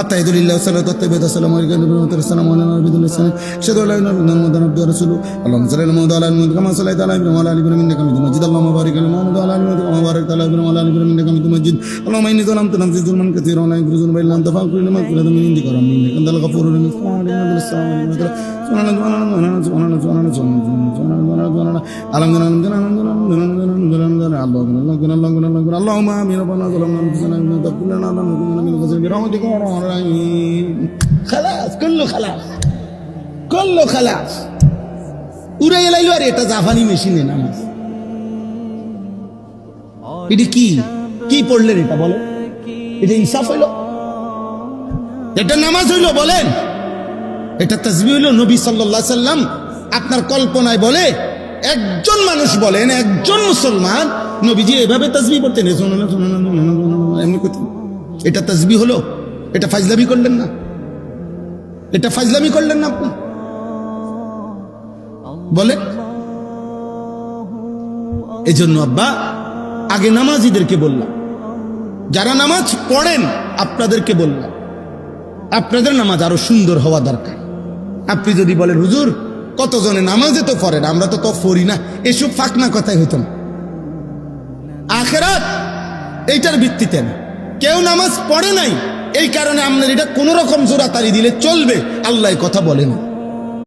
আত্তাহিদুলিল্লাহ সাল্লাতু তাইয়্যিবাতু আসসালামু আলাইকা নবিয়্যুনা আসসালামু আলাইনা নবিয়্যুল ইসলাম আশহাদু আল্লা ইলাহা ইল্লাল্লাহ মুহাম্মাদুর রাসূলুল্লাহ আল্লাহুম্মা সাল্লি আলা মুহাম্মাদ ওয়া আলা আলি মুহাম্মাদ কামা সাল্লাইতা আলা ইব্রাহিম ওয়া আলা আলি ইব্রাহিম ইন্নাকা হামিদুম মাজিদ আল্লাহুম্মা বারিক আলা মুহাম্মাদ ওয়া আলা আলি মুহাম্মাদ কামা বারাকতা আলা ইব্রাহিম ওয়া আলা আলি ইব্রাহিম ইন্নাকা হামিদুম মাজিদ আল্লাহুম্মা ইন্নী যালামতু নাফসি যুলমান কাসীরান ওয়া লা ইয়াগফিরু যুনুবা ইল্লা আনতা ফাগফির লিমান তাবা মিন ইনদিকা রাব্বি ইন্নাকা আনতাল গফুরুর রহিম اللهم آمين ربنا ظلمنا أنفسنا وإن لم تغفر لنا لنكونن من الخاسرين برحمتك يا أرحم الراحمين خلاص كله خلاص উড়ে এলাইলো আর এটা জাপানি মেশিনে নামাজ এটা কি পড়লেন এটা বলে এটা ইনসাফ হইল এটা নামাজ হইল বলেন এটা তাসবিহ হইল নবী সাল্লাল্লাহু আলাইহি সাল্লাম আপনার কল্পনায় বলে একজন মানুষ বলেন একজন মুসলমান নবীজি এভাবে তাসবিহ পড়তেন এমনি করতেন এটা তাসবিহ হলো এটা ফাজলামি করলেন না আপনি বলে এজন্য আব্বা আগে নামাজীদেরকে বললাম যারা নামাজ পড়েন আপনাদেরকে বললাম আপনাদের নামাজ আরো সুন্দর হওয়া দরকার আপনি যদি বলেন হুজুর কতজনে নামাজে তো পড়েন আমরা তো পড়ি না এসব ফাঁকনা কথাই হতো না আখিরাত এইটার ভিত্তিতে না কেউ নামাজ পড়ে নাই এই কারণে আপনার এটা কোন রকম জোরাতারি দিলে চলবে আল্লাহ কথা বলেন